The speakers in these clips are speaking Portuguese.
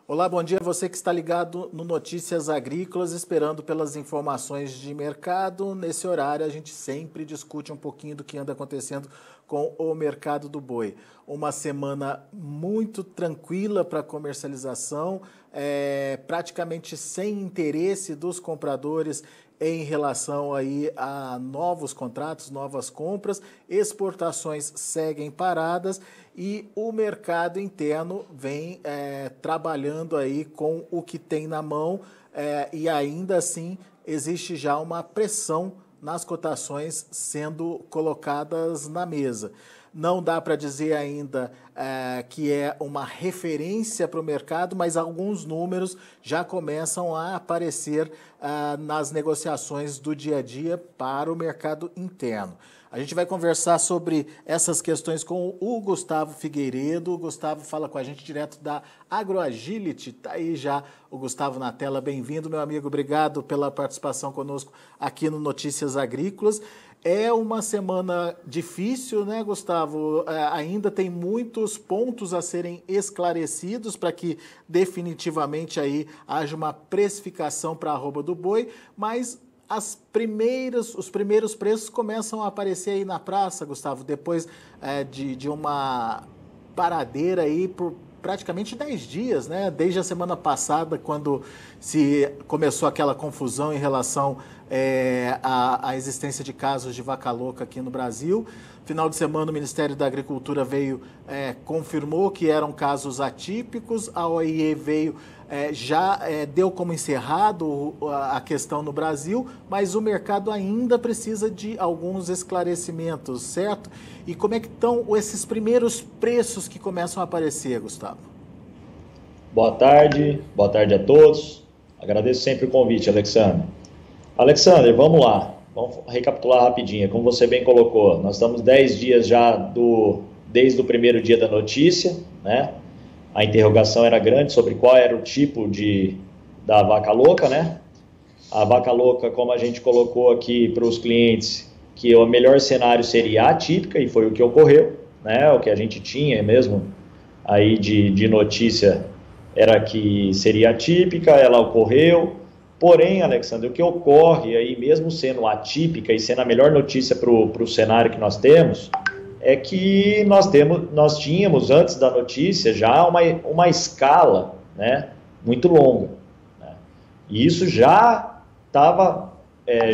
Olá, bom dia. Você que está ligado no Notícias Agrícolas, esperando pelas informações de mercado. Nesse horário, a gente sempre discute um pouquinho do que anda acontecendo com o mercado do boi. Uma semana muito tranquila para comercialização, praticamente sem interesse dos compradores em relação aí a novos contratos, novas compras, exportações seguem paradas e o mercado interno vem trabalhando aí com o que tem na mão e ainda assim existe já uma pressão nas cotações sendo colocadas na mesa. Não dá para dizer ainda que é uma referência para o mercado, mas alguns números já começam a aparecer nas negociações do dia a dia para o mercado interno. A gente vai conversar sobre essas questões com o Gustavo Figueiredo. O Gustavo fala com a gente direto da AgroAgility. Está aí já o Gustavo na tela. Bem-vindo, meu amigo. Obrigado pela participação conosco aqui no Notícias Agrícolas. É uma semana difícil, né, Gustavo? Ainda tem muitos pontos a serem esclarecidos para que definitivamente aí haja uma precificação para a arroba do boi, mas os primeiros preços começam a aparecer aí na praça, Gustavo, depois de uma paradeira aí por praticamente 10 dias, né? Desde a semana passada, quando se começou aquela confusão em relação à existência de casos de vaca louca aqui no Brasil. Final de semana, o Ministério da Agricultura confirmou que eram casos atípicos, a OIE deu como encerrado a questão no Brasil, mas o mercado ainda precisa de alguns esclarecimentos, certo? E como é que estão esses primeiros preços que começam a aparecer, Gustavo? Boa tarde a todos. Agradeço sempre o convite, Alexandre. Alexandre, vamos lá. Vamos recapitular rapidinho. Como você bem colocou, nós estamos 10 dias já desde o primeiro dia da notícia, né? A interrogação era grande sobre qual era o tipo da vaca louca, né? A vaca louca, como a gente colocou aqui para os clientes, que o melhor cenário seria atípica, e foi o que ocorreu, né? O que a gente tinha mesmo aí de notícia era que seria atípica, ela ocorreu. Porém, Alexandre, o que ocorre aí, mesmo sendo atípica e sendo a melhor notícia para o cenário que nós temos, é que nós tínhamos, antes da notícia, já uma escala, né, muito longa, né? E isso já estava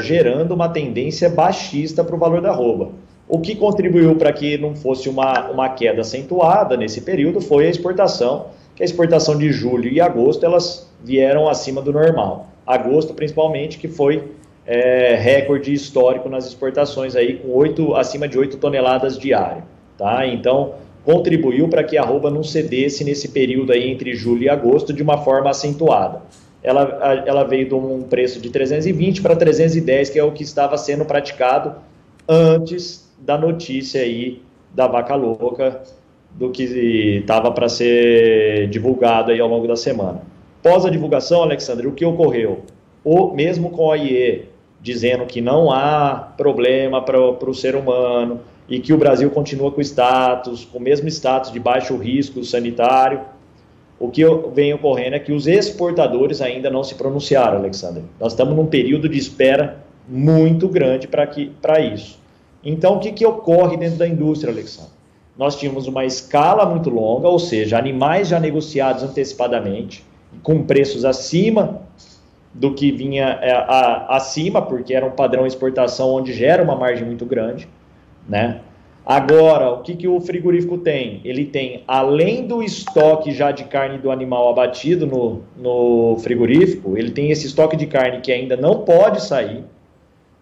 gerando uma tendência baixista para o valor da arroba. O que contribuiu para que não fosse uma queda acentuada nesse período foi a exportação, que a exportação de julho e agosto elas vieram acima do normal. Agosto, principalmente, que foi recorde histórico nas exportações, aí, com acima de 8 toneladas diárias. Tá? Então, contribuiu para que a arroba não cedesse nesse período aí entre julho e agosto de uma forma acentuada. Ela veio de um preço de 320 para 310, que é o que estava sendo praticado antes da notícia aí da vaca louca, do que estava para ser divulgado aí ao longo da semana. Pós a divulgação, Alexandre, o que ocorreu? Mesmo com a OIE dizendo que não há problema para o ser humano e que o Brasil continua com o mesmo status de baixo risco sanitário, o que vem ocorrendo é que os exportadores ainda não se pronunciaram, Alexandre. Nós estamos num período de espera muito grande para isso. Então, o que ocorre dentro da indústria, Alexandre? Nós tínhamos uma escala muito longa, ou seja, animais já negociados antecipadamente, com preços acima do que vinha acima, porque era um padrão exportação onde gera uma margem muito grande, né? Agora, o que o frigorífico tem? Ele tem, além do estoque já de carne do animal abatido no frigorífico, ele tem esse estoque de carne que ainda não pode sair,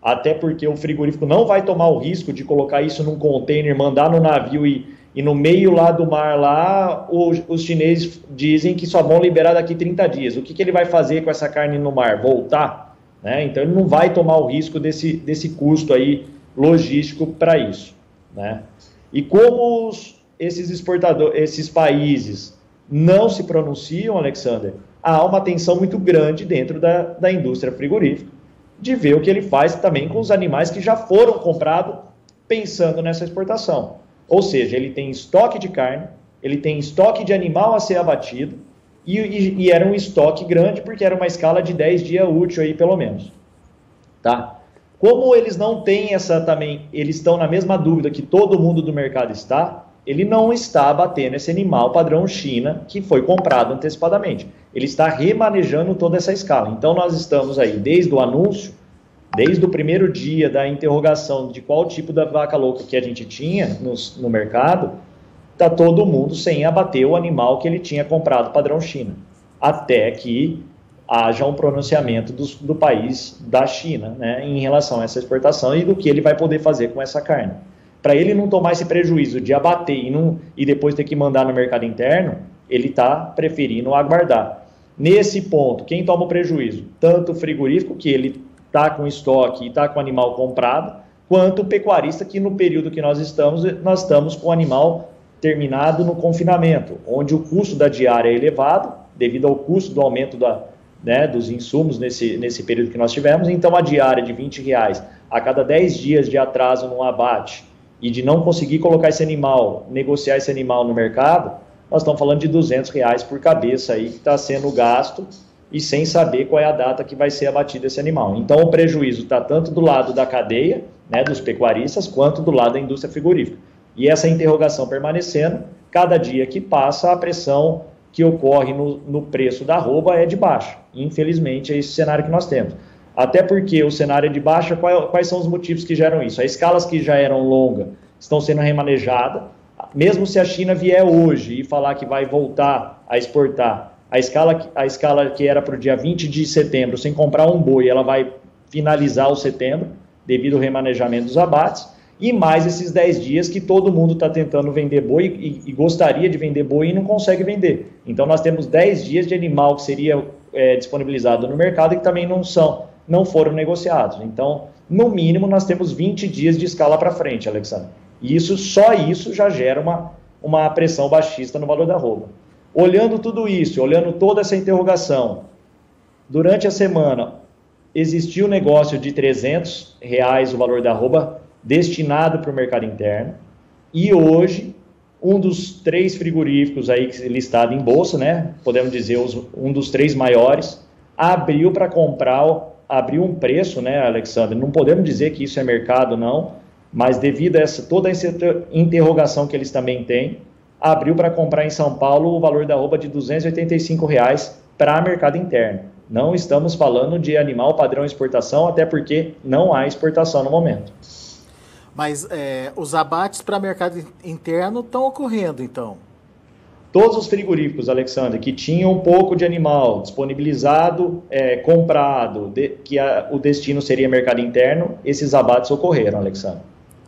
até porque o frigorífico não vai tomar o risco de colocar isso num container, mandar no navio e no meio lá do mar, lá, os chineses dizem que só vão liberar daqui 30 dias. O que ele vai fazer com essa carne no mar? Voltar? Né? Então, ele não vai tomar o risco desse custo aí logístico para isso, né? E como esses países não se pronunciam, Alexander, há uma tensão muito grande dentro da indústria frigorífica, de ver o que ele faz também com os animais que já foram comprados pensando nessa exportação. Ou seja, ele tem estoque de carne, ele tem estoque de animal a ser abatido, e era um estoque grande, porque era uma escala de 10 dias útil aí, pelo menos. Tá? Como eles não têm eles estão na mesma dúvida que todo mundo do mercado está, ele não está abatendo esse animal padrão China que foi comprado antecipadamente. Ele está remanejando toda essa escala. Então nós estamos aí desde o anúncio, desde o primeiro dia da interrogação de qual tipo da vaca louca que a gente tinha no mercado, está todo mundo sem abater o animal que ele tinha comprado padrão China, até que haja um pronunciamento do país da China, né, em relação a essa exportação e do que ele vai poder fazer com essa carne. Para ele não tomar esse prejuízo de abater e depois ter que mandar no mercado interno, ele está preferindo aguardar. Nesse ponto, quem toma o prejuízo? Tanto o frigorífico, que ele está com estoque e está com o animal comprado, quanto o pecuarista, que no período que nós estamos com o animal terminado no confinamento, onde o custo da diária é elevado, devido ao custo do aumento dos insumos nesse período que nós tivemos. Então a diária de R$20 a cada 10 dias de atraso no abate e de não conseguir colocar esse animal, negociar esse animal no mercado, nós estamos falando de R$200 por cabeça aí que está sendo gasto e sem saber qual é a data que vai ser abatido esse animal. Então o prejuízo está tanto do lado da cadeia, né, dos pecuaristas, quanto do lado da indústria frigorífica. E essa interrogação permanecendo, cada dia que passa a pressão que ocorre no preço da arroba é de baixa. Infelizmente, é esse cenário que nós temos. Até porque o cenário é de baixa, quais são os motivos que geram isso? As escalas que já eram longas estão sendo remanejadas. Mesmo se a China vier hoje e falar que vai voltar a exportar, a escala que era para o dia 20 de setembro, sem comprar um boi, ela vai finalizar o setembro, devido ao remanejamento dos abates. E mais esses 10 dias que todo mundo está tentando vender boi e gostaria de vender boi e não consegue vender. Então nós temos 10 dias de animal que seria disponibilizado no mercado e que também não foram negociados. Então, no mínimo, nós temos 20 dias de escala para frente, Alexandre. E só isso já gera uma pressão baixista no valor da arroba. Olhando tudo isso, olhando toda essa interrogação, durante a semana existiu um negócio de R$300 o valor da arroba destinado para o mercado interno, e hoje um dos 3 frigoríficos aí listado em bolsa, né, podemos dizer um dos 3 maiores, abriu para comprar, abriu um preço, né, Alexandre, não podemos dizer que isso é mercado não, mas devido a toda essa interrogação que eles também têm, abriu para comprar em São Paulo o valor da arroba de R$285 para mercado interno. Não estamos falando de animal padrão exportação, até porque não há exportação no momento. Mas os abates para mercado interno estão ocorrendo, então? Todos os frigoríficos, Alexandre, que tinham um pouco de animal disponibilizado, comprado, o destino seria mercado interno, esses abates ocorreram, Alexandre.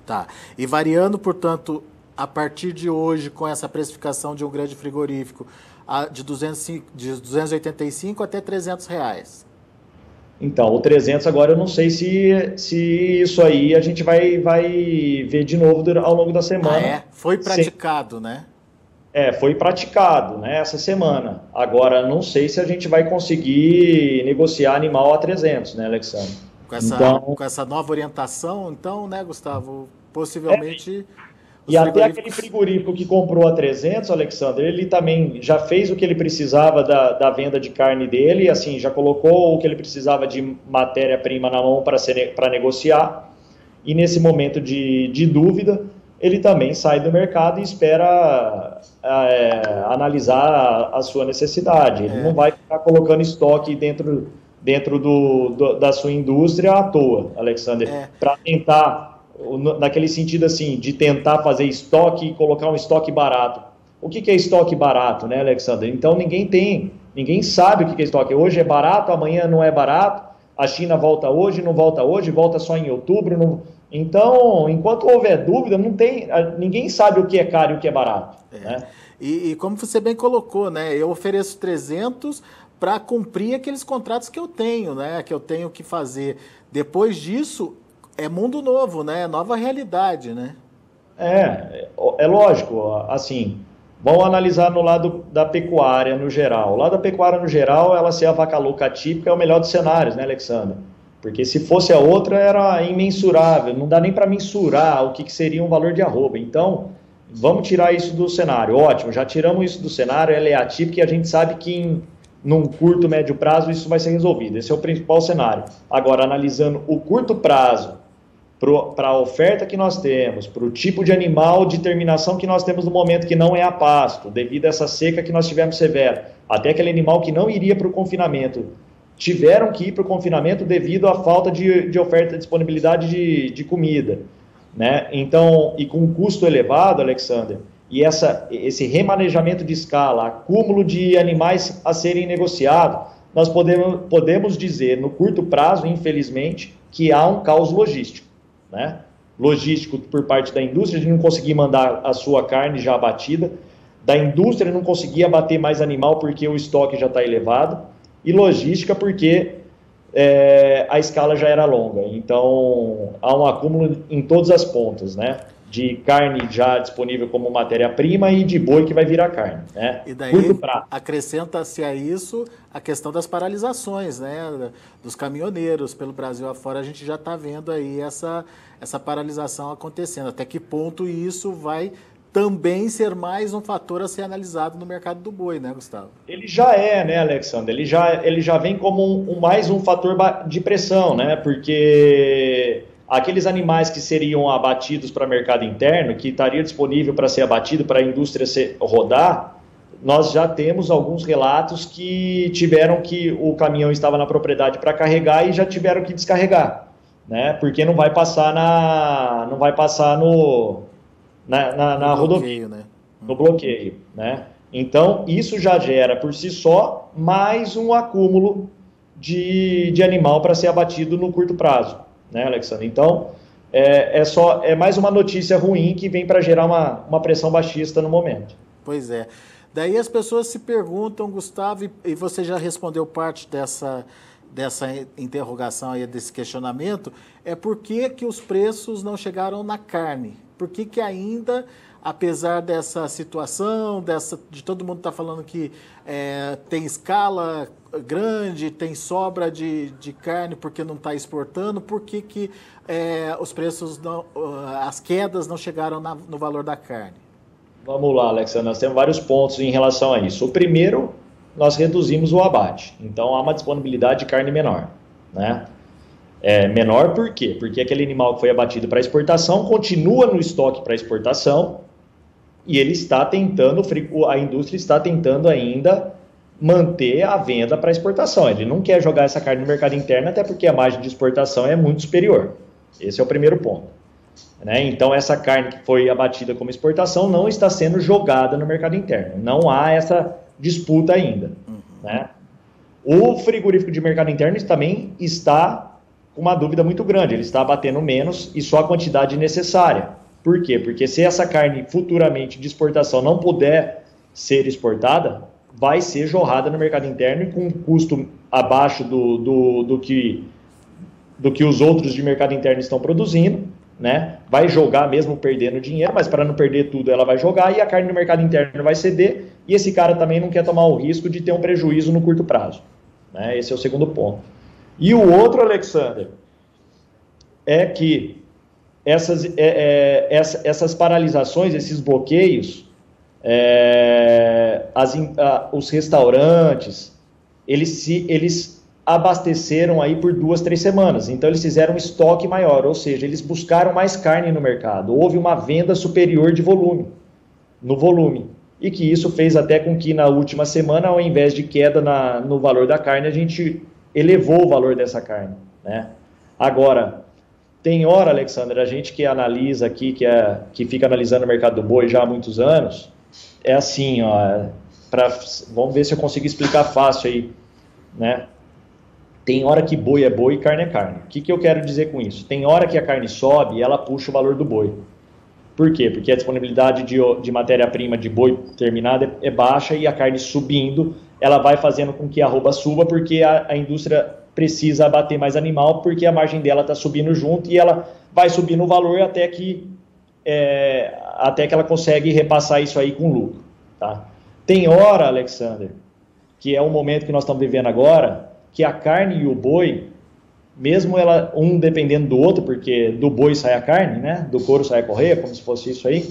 Tá. E variando, portanto, a partir de hoje, com essa precificação de um grande frigorífico, de 285 até R$300. Então, o 300 agora eu não sei se isso aí a gente vai ver de novo ao longo da semana. Foi praticado, né? Foi praticado, né, essa semana. Agora, não sei se a gente vai conseguir negociar animal a 300, né, Alexandre? Com essa nova orientação, então, né, Gustavo? Possivelmente... E até aquele frigorífico que comprou a 300, Alexandre, ele também já fez o que ele precisava da venda de carne dele, assim, já colocou o que ele precisava de matéria-prima na mão para negociar, e nesse momento de dúvida, ele também sai do mercado e espera analisar a sua necessidade. Ele não vai ficar colocando estoque dentro da sua indústria à toa, Alexandre, para tentar... naquele sentido assim, de tentar fazer estoque e colocar um estoque barato. O que é estoque barato, né, Alexandre? Então ninguém sabe o que é estoque. Hoje é barato, amanhã não é barato, a China volta hoje, não volta hoje, volta só em outubro. Então, enquanto houver dúvida, ninguém sabe o que é caro e o que é barato. Né? E como você bem colocou, né, eu ofereço 300 para cumprir aqueles contratos que eu tenho, né, que eu tenho que fazer. Depois disso... é mundo novo, né? Nova realidade, né? É lógico, assim, vamos analisar no lado da pecuária no geral. O lado da pecuária no geral, ela ser a vaca louca típica é o melhor dos cenários, né, Alexandre? Porque se fosse a outra, era imensurável, não dá nem para mensurar o que seria um valor de arroba. Então vamos tirar isso do cenário. Ótimo, já tiramos isso do cenário, ela é atípica e a gente sabe que num curto, médio prazo isso vai ser resolvido. Esse é o principal cenário. Agora, analisando o curto prazo, para a oferta que nós temos, para o tipo de animal de terminação que nós temos no momento, que não é a pasto, devido a essa seca que nós tivemos severa, até aquele animal que não iria para o confinamento, tiveram que ir para o confinamento devido à falta de oferta, disponibilidade de comida, né? Então, e com um custo elevado, Alexander, e esse remanejamento de escala, acúmulo de animais a serem negociados, nós podemos dizer, no curto prazo, infelizmente, que há um caos logístico, né? Logístico por parte da indústria, de não conseguir mandar a sua carne já abatida, da indústria não conseguir abater mais animal porque o estoque já está elevado, e logística porque a escala já era longa. Então, há um acúmulo em todas as pontas, né? De carne já disponível como matéria-prima e de boi que vai virar carne, né? E daí acrescenta-se a isso a questão das paralisações, né? Dos caminhoneiros pelo Brasil afora, a gente já está vendo aí essa paralisação acontecendo. Até que ponto isso vai também ser mais um fator a ser analisado no mercado do boi, né, Gustavo? Ele já é, né, Alexandre? Ele já vem como mais um fator de pressão, né? Porque aqueles animais que seriam abatidos para mercado interno, que estaria disponível para ser abatido, para a indústria rodar, nós já temos alguns relatos que tiveram que o caminhão estava na propriedade para carregar e já tiveram que descarregar, né? Porque não vai passar na rodovia, né? No bloqueio, né? Então, isso já gera por si só mais um acúmulo de animal para ser abatido no curto prazo, né, Alexandre? Então, é mais uma notícia ruim que vem para gerar uma pressão baixista no momento. Pois é. Daí as pessoas se perguntam, Gustavo, e você já respondeu parte dessa interrogação aí, desse questionamento, por que os preços não chegaram na carne? Por que ainda, apesar dessa situação, de todo mundo estar falando que tem escala grande, tem sobra de carne porque não está exportando, por que os preços, as quedas não chegaram no valor da carne? Vamos lá, Alexandre, nós temos vários pontos em relação a isso. O primeiro, nós reduzimos o abate, então há uma disponibilidade de carne menor, né? Menor por quê? Porque aquele animal que foi abatido para exportação continua no estoque para exportação e ele está tentando, a indústria está tentando ainda manter a venda para exportação. Ele não quer jogar essa carne no mercado interno, até porque a margem de exportação é muito superior. Esse é o primeiro ponto, né? Então, essa carne que foi abatida como exportação não está sendo jogada no mercado interno. Não há essa disputa ainda, né? O frigorífico de mercado interno também está com uma dúvida muito grande. Ele está abatendo menos e só a quantidade necessária. Por quê? Porque se essa carne futuramente de exportação não puder ser exportada, vai ser jorrada no mercado interno e com um custo abaixo do que os outros de mercado interno estão produzindo, né? Vai jogar mesmo perdendo dinheiro, mas para não perder tudo ela vai jogar e a carne no mercado interno vai ceder e esse cara também não quer tomar o risco de ter um prejuízo no curto prazo, né? Esse é o segundo ponto. E o outro, Alexander, é que essas paralisações, esses bloqueios, os restaurantes, eles abasteceram aí por 2, 3 semanas. Então, eles fizeram um estoque maior, ou seja, eles buscaram mais carne no mercado. Houve uma venda superior no volume. E que isso fez até com que na última semana, ao invés de queda no valor da carne, a gente elevou o valor dessa carne, né? Agora, tem hora, Alexandre, a gente que analisa aqui, que fica analisando o mercado do boi já há muitos anos, é assim, ó, vamos ver se eu consigo explicar fácil aí, né? Tem hora que boi é boi e carne é carne. O que eu quero dizer com isso? Tem hora que a carne sobe e ela puxa o valor do boi. Por quê? Porque a disponibilidade de matéria-prima de boi terminada é baixa e a carne subindo, ela vai fazendo com que a arroba suba, porque a indústria precisa abater mais animal, porque a margem dela está subindo junto e ela vai subindo o valor até que ela consegue repassar isso aí com lucro, tá? Tem hora, Alexander, que é o momento que nós estamos vivendo agora, que a carne e o boi, mesmo um dependendo do outro, porque do boi sai a carne, né? Do couro sai a correia, como se fosse isso aí,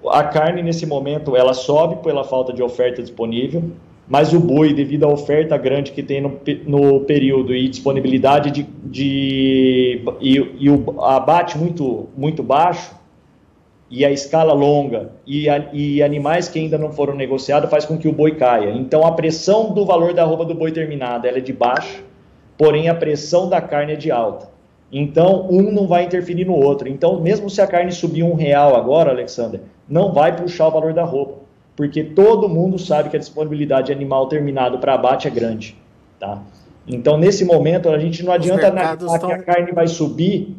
A carne, nesse momento, ela sobe pela falta de oferta disponível, mas o boi, devido à oferta grande que tem no período e disponibilidade e o abate muito baixo, e a escala longa, e animais que ainda não foram negociados, faz com que o boi caia. Então, a pressão do valor da arroba do boi terminada ela é de baixa, porém a pressão da carne é de alta. Então, um não vai interferir no outro. Então, mesmo se a carne subir R$1 agora, Alexander, não vai puxar o valor da arroba, porque todo mundo sabe que a disponibilidade de animal terminado para abate é grande. Tá? Então, nesse momento, a gente não adianta analisar que a carne vai subir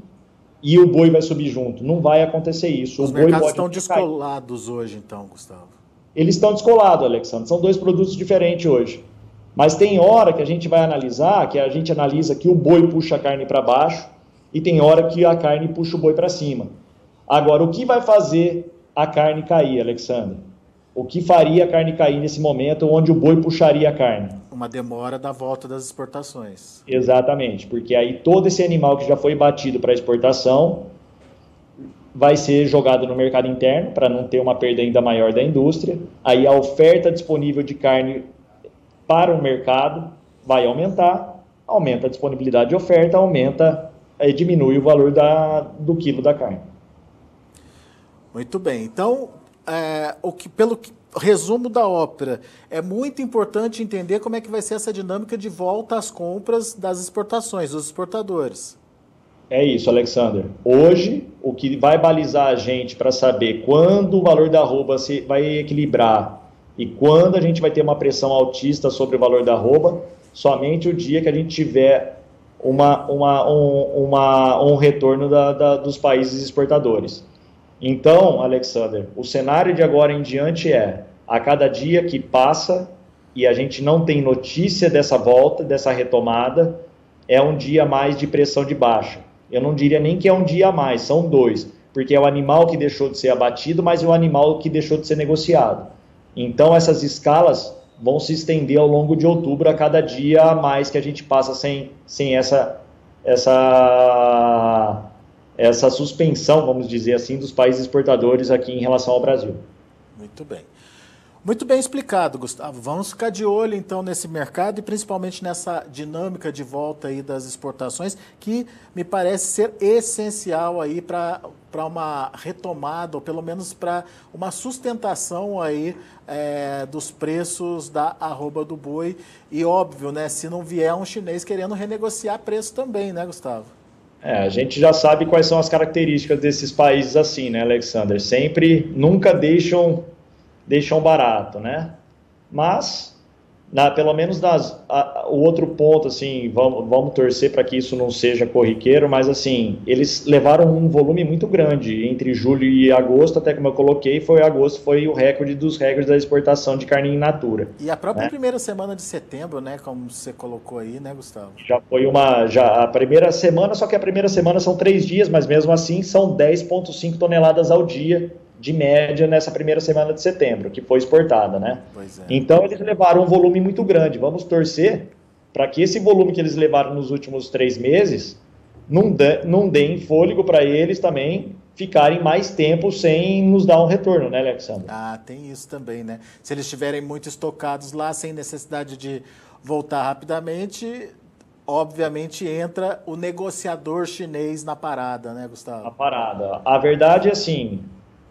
e o boi vai subir junto. Não vai acontecer isso. Os mercados estão descolados hoje, então, Gustavo? Eles estão descolados, Alexandre. São dois produtos diferentes hoje. Mas tem hora que a gente vai analisar, que a gente analisa que o boi puxa a carne para baixo e tem hora que a carne puxa o boi para cima. Agora, o que vai fazer a carne cair, Alexandre? O que faria a carne cair nesse momento onde o boi puxaria a carne? Uma demora da volta das exportações. Exatamente, porque aí todo esse animal que já foi batido para exportação vai ser jogado no mercado interno para não ter uma perda ainda maior da indústria. Aí a oferta disponível de carne para o mercado vai aumentar, aumenta a disponibilidade de oferta, diminui o valor do quilo da carne. Muito bem, então, pelo resumo da ópera, é muito importante entender como é que vai ser essa dinâmica de volta às compras das exportações, dos exportadores. É isso, Alexander. Hoje, o que vai balizar a gente para saber quando o valor da arroba vai equilibrar e quando a gente vai ter uma pressão altista sobre o valor da arroba, somente o dia que a gente tiver um retorno dos países exportadores. Então, Alexander, o cenário de agora em diante a cada dia que passa e a gente não tem notícia dessa volta, dessa retomada, é um dia a mais de pressão de baixa. Eu não diria nem que é um dia a mais, são 2, porque é o animal que deixou de ser abatido, mas é o animal que deixou de ser negociado. Então, essas escalas vão se estender ao longo de outubro, a cada dia a mais que a gente passa sem essa suspensão, vamos dizer assim, dos países exportadores aqui em relação ao Brasil. Muito bem. Muito bem explicado, Gustavo. Vamos ficar de olho, então, nesse mercado e principalmente nessa dinâmica de volta aí das exportações, que me parece ser essencial aí para uma retomada, ou pelo menos para uma sustentação aí dos preços da arroba do boi. E óbvio, né, se não vier um chinês querendo renegociar preço também, né, Gustavo? A gente já sabe quais são as características desses países assim, né, Alexander? Nunca deixam barato, né? Mas, pelo menos o outro ponto, assim, vamos torcer para que isso não seja corriqueiro, mas assim, eles levaram um volume muito grande entre julho e agosto, até como eu coloquei, agosto foi o recorde dos recordes da exportação de carne in natura. E a própria primeira semana de setembro, né, como você colocou aí, né, Gustavo? Já foi a primeira semana, só que a primeira semana são 3 dias, mas mesmo assim são 10,5 toneladas ao dia, de média nessa primeira semana de setembro, que foi exportada, né? Pois é. Então, eles levaram um volume muito grande. Vamos torcer para que esse volume que eles levaram nos últimos 3 meses não deem fôlego para eles também ficarem mais tempo sem nos dar um retorno, né, Alexandre? Tem isso também, né? Se eles estiverem muito estocados lá, sem necessidade de voltar rapidamente, obviamente entra o negociador chinês na parada, né, Gustavo? Na parada. A verdade é assim,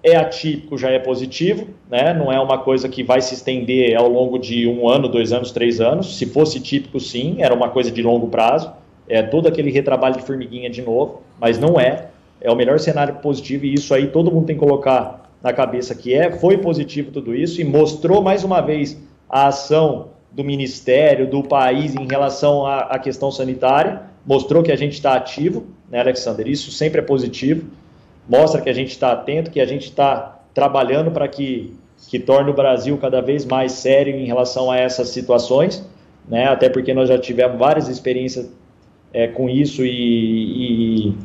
é atípico, já é positivo, né? Não é uma coisa que vai se estender ao longo de 1 ano, 2 anos, 3 anos. Se fosse típico, sim, era uma coisa de longo prazo. É todo aquele retrabalho de formiguinha de novo, mas não é. É o melhor cenário positivo e isso aí todo mundo tem que colocar na cabeça que foi positivo tudo isso e mostrou mais uma vez a ação do Ministério, do país em relação à questão sanitária. Mostrou que a gente está ativo, né, Alexander? Isso sempre é positivo. Mostra que a gente está atento, que a gente está trabalhando para que torne o Brasil cada vez mais sério em relação a essas situações, né? Até porque nós já tivemos várias experiências com isso e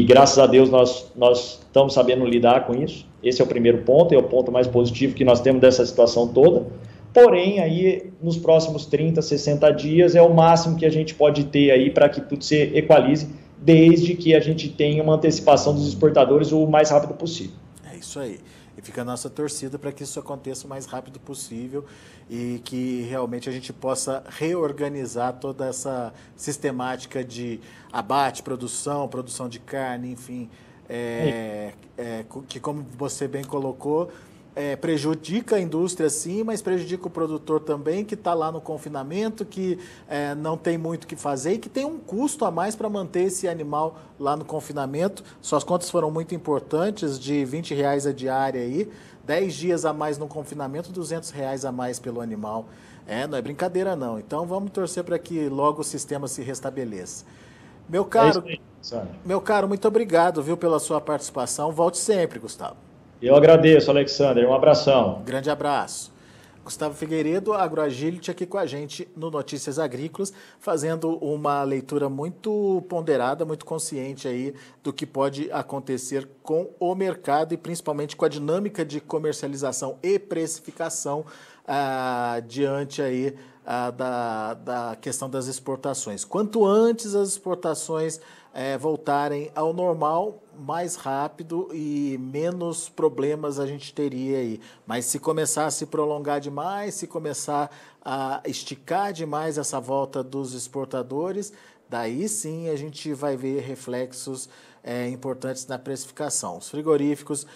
graças a Deus nós estamos sabendo lidar com isso. Esse é o primeiro ponto, é o ponto mais positivo que nós temos dessa situação toda. Porém, aí nos próximos 30, 60 dias é o máximo que a gente pode ter aí para que tudo se equalize desde que a gente tenha uma antecipação dos exportadores o mais rápido possível. É isso aí. E fica a nossa torcida para que isso aconteça o mais rápido possível e que realmente a gente possa reorganizar toda essa sistemática de abate, produção de carne, enfim, que como você bem colocou, prejudica a indústria sim, mas prejudica o produtor também, que está lá no confinamento, que não tem muito o que fazer e que tem um custo a mais para manter esse animal lá no confinamento. Suas contas foram muito importantes, de R$20 a diária aí, 10 dias a mais no confinamento, R$200 a mais pelo animal. Não é brincadeira não. Então vamos torcer para que logo o sistema se restabeleça. Meu caro, muito obrigado, viu, pela sua participação. Volte sempre, Gustavo. Eu agradeço, Alexander. Um abração. Grande abraço. Gustavo Figueiredo, Agroagility, aqui com a gente no Notícias Agrícolas, fazendo uma leitura muito ponderada, muito consciente aí do que pode acontecer com o mercado e principalmente com a dinâmica de comercialização e precificação diante aí da questão das exportações. Quanto antes as exportações voltarem ao normal, mais rápido e menos problemas a gente teria aí. Mas se começar a se prolongar demais, se começar a esticar demais essa volta dos exportadores, daí sim a gente vai ver reflexos importantes na precificação. Os frigoríficos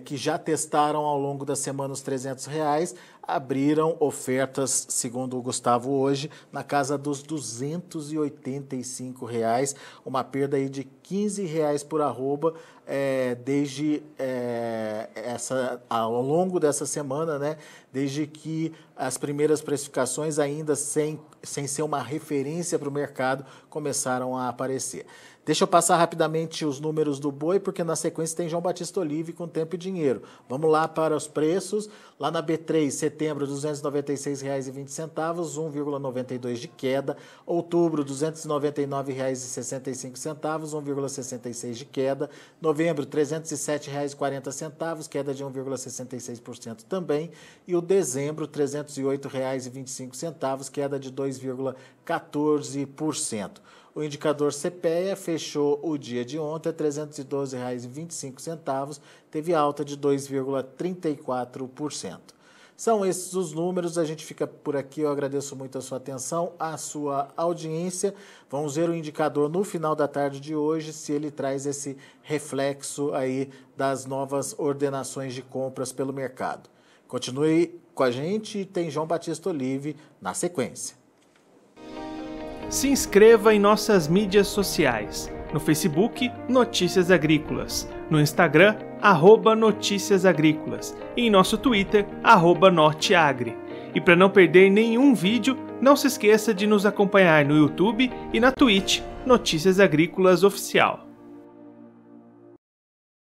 que já testaram ao longo da semana os R$300, abriram ofertas, segundo o Gustavo hoje, na casa dos R$285, uma perda aí de R$15 por arroba ao longo dessa semana, né? Desde que as primeiras precificações, ainda sem ser uma referência para o mercado, começaram a aparecer. Deixa eu passar rapidamente os números do boi, porque na sequência tem João Batista Olive com Tempo e Dinheiro. Vamos lá para os preços. Lá na B3, setembro, R$ 296,20, 1,92 de queda. Outubro, R$ 299,65, 1,66 de queda. Novembro, R$ 307,40, queda de 1,66% também. E o dezembro, R$ 308,25, queda de 2,14%. O indicador CPEA fechou o dia de ontem a R$ 312,25, teve alta de 2,34%. São esses os números, a gente fica por aqui, eu agradeço muito a sua atenção, a sua audiência. Vamos ver o indicador no final da tarde de hoje, se ele traz esse reflexo aí das novas ordenações de compras pelo mercado. Continue com a gente e tem João Batista Olive na sequência. Se inscreva em nossas mídias sociais. No Facebook, Notícias Agrícolas. No Instagram, @Notícias Agrícolas. E em nosso Twitter, @Norteagri. E para não perder nenhum vídeo, não se esqueça de nos acompanhar no YouTube e na Twitch, Notícias Agrícolas Oficial.